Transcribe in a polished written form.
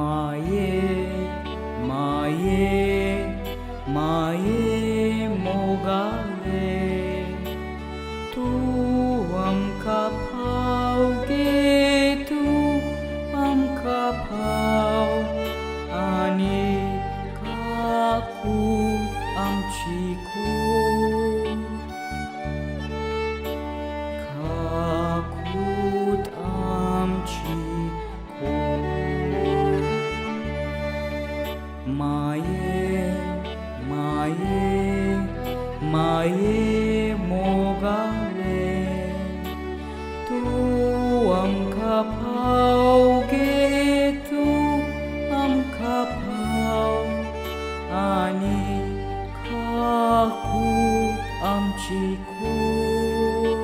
माये माये माये मोगाले तू आमकां पावगे तू आमकां पाव आनी काकूट आमची कूट काकूट आमची कूट माये माये माये मोगाले तू आमकां पावगे तू आमकां पाव आनी काकूट आमची कूट